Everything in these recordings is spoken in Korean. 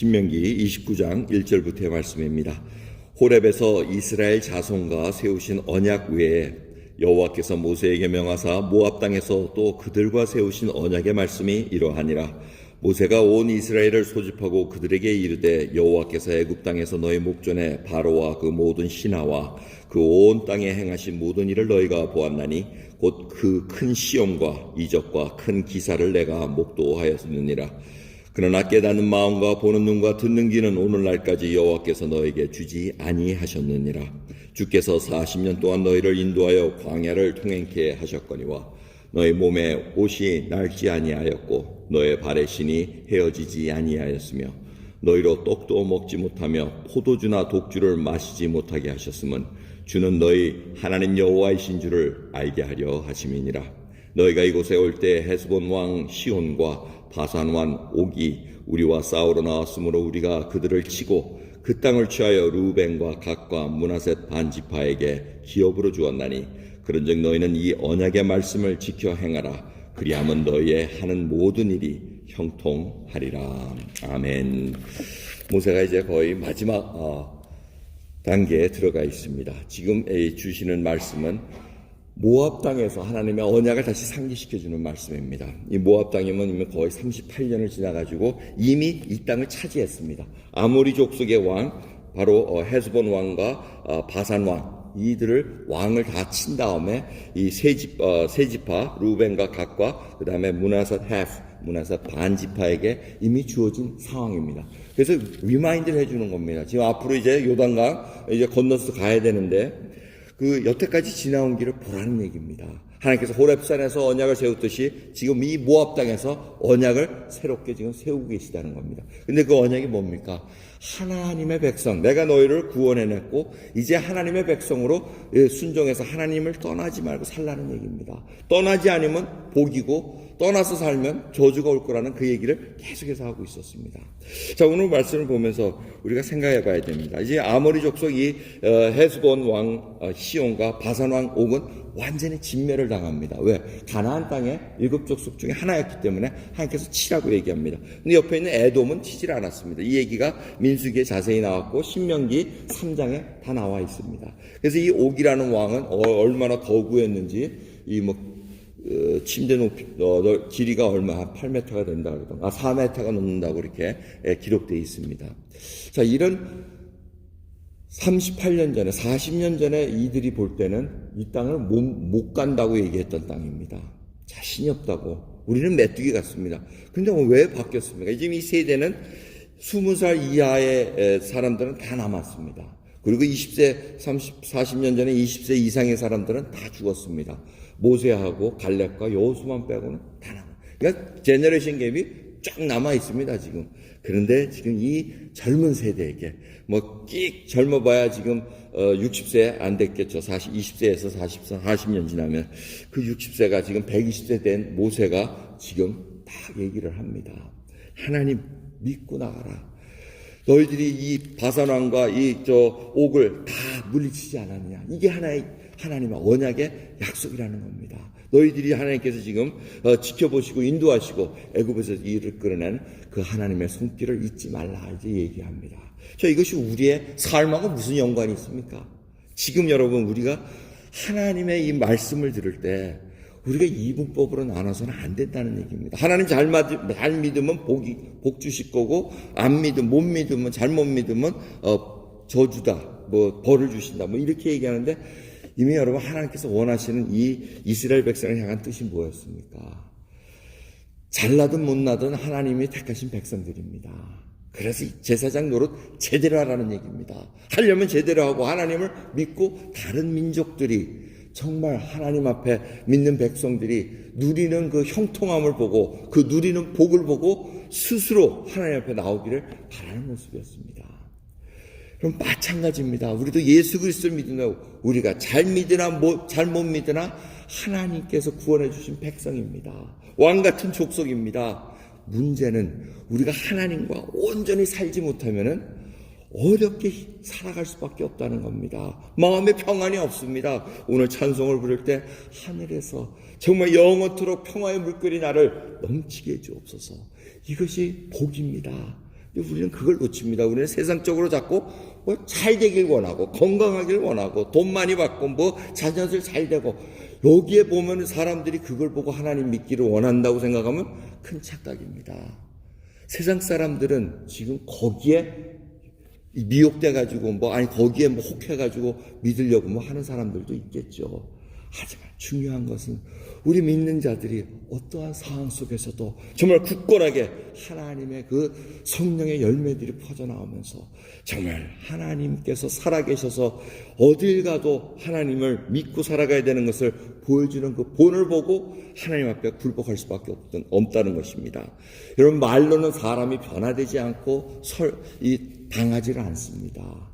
신명기 29장 1절부터의 말씀입니다. 호렙에서 이스라엘 자손과 세우신 언약 외에 여호와께서 모세에게 명하사 모압 땅에서 또 그들과 세우신 언약의 말씀이 이러하니라. 모세가 온 이스라엘을 소집하고 그들에게 이르되 여호와께서 애굽 땅에서 너희 목전에 바로와 그 모든 신하와 그 온 땅에 행하신 모든 일을 너희가 보았나니 곧 그 큰 시험과 이적과 큰 기사를 내가 목도하였느니라. 그러나 깨닫는 마음과 보는 눈과 듣는 귀는 오늘날까지 여호와께서 너에게 주지 아니하셨느니라. 주께서 40년 동안 너희를 인도하여 광야를 통행케 하셨거니와 너희 몸에 옷이 낡지 아니하였고 너의 발의 신이 헤어지지 아니하였으며 너희로 떡도 먹지 못하며 포도주나 독주를 마시지 못하게 하셨음은 주는 너희 하나님 여호와이신 줄을 알게 하려 하심이니라. 너희가 이곳에 올 때 헤스본 왕 시온과 바산 왕 옥이 우리와 싸우러 나왔으므로 우리가 그들을 치고 그 땅을 취하여 루벤과 갓과 므낫셋 반 지파에게 기업으로 주었나니 그런즉 너희는 이 언약의 말씀을 지켜 행하라. 그리하면 너희의 하는 모든 일이 형통하리라. 아멘. 모세가 이제 거의 마지막 단계에 들어가 있습니다. 지금 주시는 말씀은 모압 땅에서 하나님의 언약을 다시 상기시켜주는 말씀입니다. 이 모압 땅이면 이미 거의 38년을 지나가지고 이미 이 땅을 차지했습니다. 아모리 족속의 왕, 바로 헤스본 왕과 바산 왕, 이들을 왕을 다 친 다음에 이 세 지파 루벤과 갓과 그 다음에 므낫셋 반 지파에게 이미 주어진 상황입니다. 그래서 리마인드를 해주는 겁니다. 지금 앞으로 이제 요단강 이제 건너서 가야 되는데 그 여태까지 지나온 길을 보라는 얘기입니다. 하나님께서 호렙산에서 언약을 세웠듯이 지금 이 모압 땅에서 언약을 새롭게 지금 세우고 계시다는 겁니다. 근데 그 언약이 뭡니까? 하나님의 백성, 내가 너희를 구원해냈고 이제 하나님의 백성으로 순종해서 하나님을 떠나지 말고 살라는 얘기입니다. 떠나지 않으면 복이고 떠나서 살면 저주가 올 거라는 그 얘기를 계속해서 하고 있었습니다. 자, 오늘 말씀을 보면서 우리가 생각해 봐야 됩니다. 이제 아모리 족속 이 헤스본 왕 시온과 바산 왕 옥은 완전히 진멸을 당합니다. 왜? 가나안 땅의 7족속 중에 하나였기 때문에 하나님께서 치라고 얘기합니다. 근데 옆에 있는 에돔은 치질 않았습니다. 이 얘기가 민수기에 자세히 나왔고 신명기 3장에 다 나와 있습니다. 그래서 이 옥이라는 왕은 얼마나 거구했는지 침대 높이 길이가 얼마 8m가 된다 그러던가 4m가 넘는다고 이렇게 기록되어 있습니다. 자, 이런 38년 전에 40년 전에 이들이 볼 때는 이 땅을 못 간다고 얘기했던 땅입니다. 자신이 없다고. 우리는 메뚜기 같습니다. 근데 왜 바뀌었습니까? 지금 이 세대는 20살 이하의 사람들은 다 남았습니다. 그리고 20세 40년 전에 20세 이상의 사람들은 다 죽었습니다. 모세하고 갈렙과 여호수만 빼고는 다 남아. 그러니까 제너레이션 갭이 쫙 남아 있습니다, 지금. 그런데 지금 이 젊은 세대에게 끽 젊어봐야 지금 60세 안 됐겠죠. 20세에서 40년 지나면 그 60세가 지금 120세 된 모세가 지금 딱 얘기를 합니다. 하나님 믿고 나가라. 너희들이 이 바산왕과 옥을 다 물리치지 않았느냐. 이게 하나님의 언약의 약속이라는 겁니다. 너희들이 하나님께서 지금 지켜보시고 인도하시고 애굽에서 일을 끌어낸 그 하나님의 손길을 잊지 말라 이제 얘기합니다. 자, 이것이 우리의 삶하고 무슨 연관이 있습니까? 지금 여러분 우리가 하나님의 이 말씀을 들을 때 우리가 이분법으로 나눠서는 안 된다는 얘기입니다. 하나님 잘 믿으면 복 주실 거고 못 믿으면 잘못 믿으면 저주다, 벌을 주신다, 이렇게 얘기하는데 이미 여러분 하나님께서 원하시는 이 이스라엘 백성을 향한 뜻이 뭐였습니까? 잘나든 못나든 하나님이 택하신 백성들입니다. 그래서 제사장 노릇 제대로 하라는 얘기입니다. 하려면 제대로 하고 하나님을 믿고 다른 민족들이 정말 하나님 앞에 믿는 백성들이 누리는 그 형통함을 보고 그 누리는 복을 보고 스스로 하나님 앞에 나오기를 바라는 모습이었습니다. 그럼 마찬가지입니다. 우리도 예수 그리스도를 믿으나 우리가 잘 믿으나 잘못 믿으나 하나님께서 구원해 주신 백성입니다. 왕 같은 족속입니다. 문제는 우리가 하나님과 온전히 살지 못하면은 어렵게 살아갈 수밖에 없다는 겁니다. 마음에 평안이 없습니다. 오늘 찬송을 부를 때 하늘에서 정말 영원토록 평화의 물결이 나를 넘치게 해주옵소서. 이것이 복입니다. 근데 우리는 그걸 놓칩니다. 우리는 세상적으로 자꾸 뭐 잘 되길 원하고 건강하길 원하고 돈 많이 받고 뭐 자녀들 잘 되고 여기에 보면 사람들이 그걸 보고 하나님 믿기를 원한다고 생각하면 큰 착각입니다. 세상 사람들은 지금 거기에 미혹돼가지고 거기에 혹해가지고 믿으려고 하는 사람들도 있겠죠. 하지만 중요한 것은 우리 믿는 자들이 어떠한 상황 속에서도 정말 굳건하게 하나님의 그 성령의 열매들이 퍼져나오면서 정말 하나님께서 살아계셔서 어딜 가도 하나님을 믿고 살아가야 되는 것을 보여주는 그 본을 보고 하나님 앞에 굴복할 수밖에 없다는 것입니다. 여러분, 말로는 사람이 변화되지 않고 당하지를 않습니다.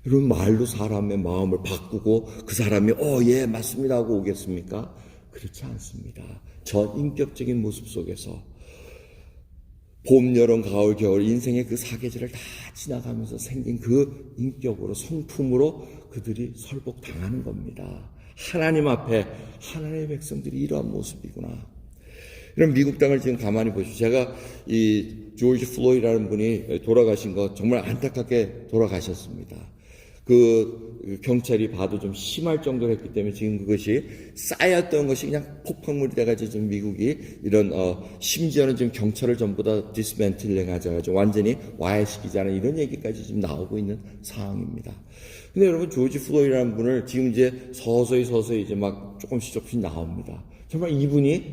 여러분, 말로 사람의 마음을 바꾸고 그 사람이 예 맞습니다 하고 오겠습니까? 그렇지 않습니다. 전 인격적인 모습 속에서 봄, 여름, 가을, 겨울 인생의 그 사계절을 다 지나가면서 생긴 그 인격으로 성품으로 그들이 설복당하는 겁니다. 하나님 앞에 하나님의 백성들이 이러한 모습이구나. 이런 미국 땅을 지금 가만히 보시죠. 제가 이 조지 플로이드라는 분이 돌아가신 거 정말 안타깝게 돌아가셨습니다. 그 경찰이 봐도 좀 심할 정도로 했기 때문에 지금 그것이 쌓였던 것이 그냥 폭발물이 돼가지고 지금 미국이 이런 심지어는 지금 경찰을 전부 다 디스맨틀링 하자가지고 완전히 와해시키자는 이런 얘기까지 지금 나오고 있는 상황입니다. 근데 여러분, 조지 플로이드라는 분을 지금 이제 서서히 이제 막 조금씩 나옵니다. 정말 이분이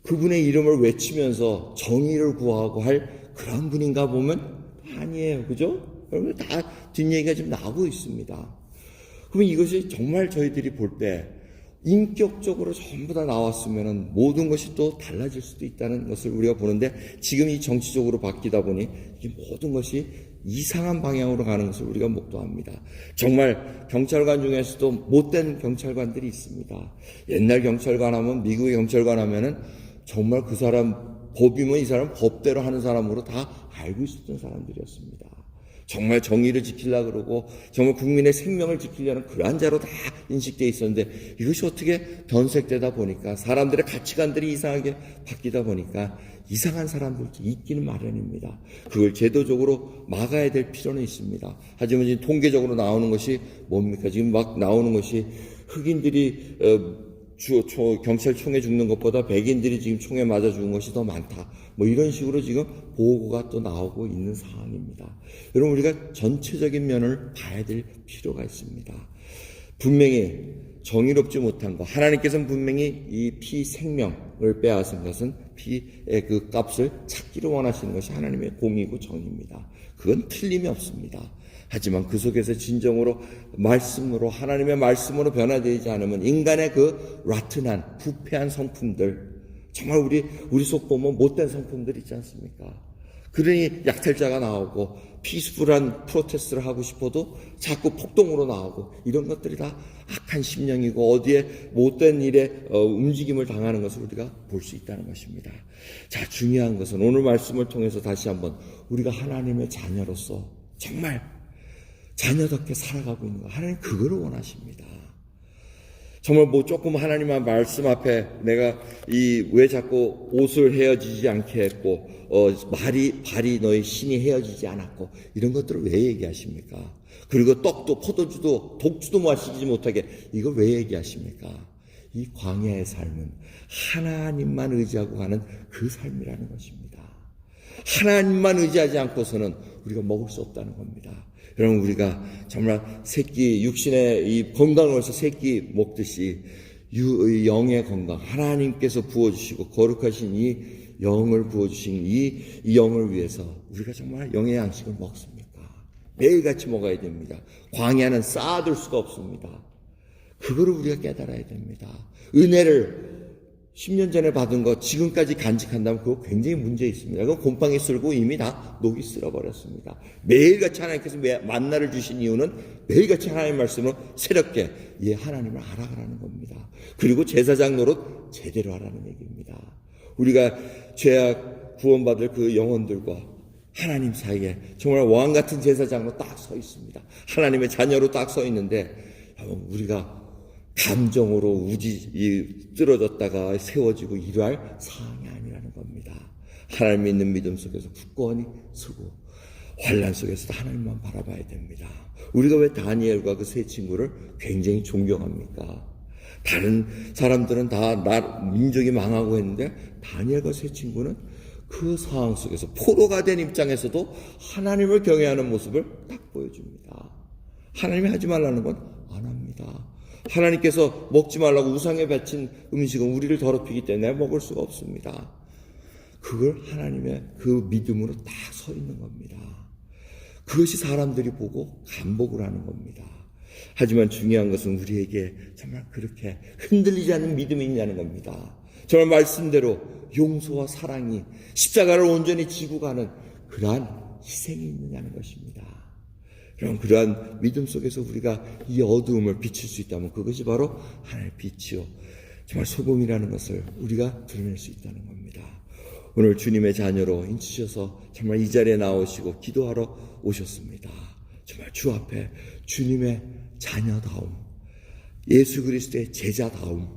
그분의 이름을 외치면서 정의를 구하고 할 그런 분인가 보면 아니에요. 그죠? 여러분, 다 뒷얘기가 지금 나오고 있습니다. 그러면 이것이 정말 저희들이 볼 때 인격적으로 전부 다 나왔으면 모든 것이 또 달라질 수도 있다는 것을 우리가 보는데 지금 이 정치적으로 바뀌다 보니 이 모든 것이 이상한 방향으로 가는 것을 우리가 목도합니다. 정말 경찰관 중에서도 못된 경찰관들이 있습니다. 옛날 경찰관 하면, 미국의 경찰관 하면은 정말 그 사람 법이면 이 사람 법대로 하는 사람으로 다 알고 있었던 사람들이었습니다. 정말 정의를 지키려고 그러고 정말 국민의 생명을 지키려는 그러한 자로 다 인식되어 있었는데 이것이 어떻게 변색되다 보니까 사람들의 가치관들이 이상하게 바뀌다 보니까 이상한 사람들도 있기는 마련입니다. 그걸 제도적으로 막아야 될 필요는 있습니다. 하지만 지금 통계적으로 나오는 것이 뭡니까? 지금 막 나오는 것이 흑인들이 경찰총에 죽는 것보다 백인들이 지금 총에 맞아 죽은 것이 더 많다. 이런 식으로 지금 보고가 또 나오고 있는 상황입니다. 여러분, 우리가 전체적인 면을 봐야 될 필요가 있습니다. 분명히 정의롭지 못한 것, 하나님께서는 분명히 이 피 생명을 빼앗은 것은 피의 그 값을 찾기를 원하시는 것이 하나님의 공의고 정의입니다. 그건 틀림이 없습니다. 하지만 그 속에서 진정으로 말씀으로, 하나님의 말씀으로 변화되지 않으면 인간의 그 라튼한 부패한 성품들, 정말 우리 속 보면 못된 성품들 있지 않습니까? 그러니 약탈자가 나오고 피스풀한 프로테스트를 하고 싶어도 자꾸 폭동으로 나오고 이런 것들이 다 악한 심령이고 어디에 못된 일에 움직임을 당하는 것을 우리가 볼 수 있다는 것입니다. 자, 중요한 것은 오늘 말씀을 통해서 다시 한번 우리가 하나님의 자녀로서 정말 자녀답게 살아가고 있는 거, 하나님 그거를 원하십니다. 정말 조금 하나님의 말씀 앞에 내가 왜 자꾸 옷을 헤어지지 않게 했고 발이 너희 신이 헤어지지 않았고 이런 것들을 왜 얘기하십니까? 그리고 떡도 포도주도 독주도 마시지 못하게 이걸 왜 얘기하십니까? 이 광야의 삶은 하나님만 의지하고 가는 그 삶이라는 것입니다. 하나님만 의지하지 않고서는 우리가 먹을 수 없다는 겁니다. 여러분, 우리가 정말 육신의 이 건강을 위해서 새끼 먹듯이 영의 건강, 하나님께서 부어주시고 거룩하신 이 영을 부어주신 이 영을 위해서 우리가 정말 영의 양식을 먹습니까? 매일같이 먹어야 됩니다. 광야는 쌓아둘 수가 없습니다. 그거를 우리가 깨달아야 됩니다. 은혜를 10년 전에 받은 거 지금까지 간직한다면 그거 굉장히 문제 있습니다. 그건 곰팡이 쓸고 이미 다 녹이 쓸어버렸습니다. 매일같이 하나님께서 만나를 주신 이유는 매일같이 하나님의 말씀으로 새롭게 하나님을 알아가라는 겁니다. 그리고 제사장 노릇 제대로 하라는 얘기입니다. 우리가 죄악 구원받을 그 영혼들과 하나님 사이에 정말 왕같은 제사장으로 딱 서 있습니다. 하나님의 자녀로 딱 서 있는데 우리가 감정으로 쓰러졌다가 세워지고 이러할 사항이 아니라는 겁니다. 하나님 믿는 믿음 속에서 굳건히 서고 환난 속에서도 하나님만 바라봐야 됩니다. 우리가 왜 다니엘과 그 세 친구를 굉장히 존경합니까? 다른 사람들은 다 민족이 망하고 했는데 다니엘과 세 친구는 그 상황 속에서 포로가 된 입장에서도 하나님을 경외하는 모습을 딱 보여줍니다. 하나님이 하지 말라는 건 안 합니다. 하나님께서 먹지 말라고 우상에 바친 음식은 우리를 더럽히기 때문에 먹을 수가 없습니다. 그걸 하나님의 그 믿음으로 딱 서 있는 겁니다. 그것이 사람들이 보고 감복을 하는 겁니다. 하지만 중요한 것은 우리에게 정말 그렇게 흔들리지 않는 믿음이 있냐는 겁니다. 정말 말씀대로 용서와 사랑이 십자가를 온전히 지고 가는 그러한 희생이 있느냐는 것입니다. 그럼 그러한 믿음 속에서 우리가 이 어두움을 비칠 수 있다면 그것이 바로 하나님의 빛이요 정말 소금이라는 것을 우리가 드러낼 수 있다는 겁니다. 오늘 주님의 자녀로 인치셔서 정말 이 자리에 나오시고 기도하러 오셨습니다. 정말 주 앞에 주님의 자녀다움, 예수 그리스도의 제자다움,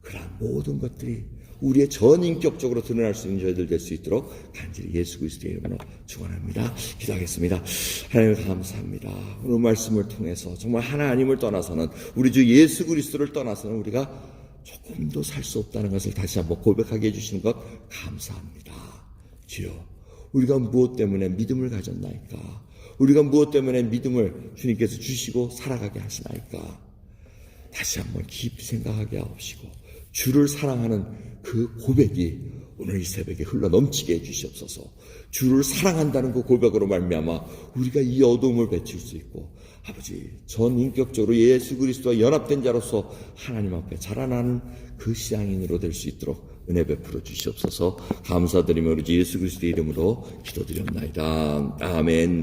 그러한 모든 것들이 우리의 전인격적으로 드러날 수 있는 저희들 될 수 있도록 간절히 예수 그리스도의 이름으로 축원합니다. 기도하겠습니다. 하나님 감사합니다. 오늘 말씀을 통해서 정말 하나님을 떠나서는 우리 주 예수 그리스도를 떠나서는 우리가 조금도 살 수 없다는 것을 다시 한번 고백하게 해주시는 것 감사합니다. 주여, 우리가 무엇 때문에 믿음을 가졌나이까? 우리가 무엇 때문에 믿음을 주님께서 주시고 살아가게 하시나이까? 다시 한번 깊이 생각하게 하옵시고 주를 사랑하는 그 고백이 오늘 이 새벽에 흘러 넘치게 해주시옵소서. 주를 사랑한다는 그 고백으로 말미암아 우리가 이 어두움을 배칠 수 있고 아버지 전인격적으로 예수 그리스도와 연합된 자로서 하나님 앞에 자라나는 그 시장인으로 될 수 있도록 은혜 베풀어 주시옵소서. 감사드리며 우리 예수 그리스도의 이름으로 기도드렸나이다. 아멘.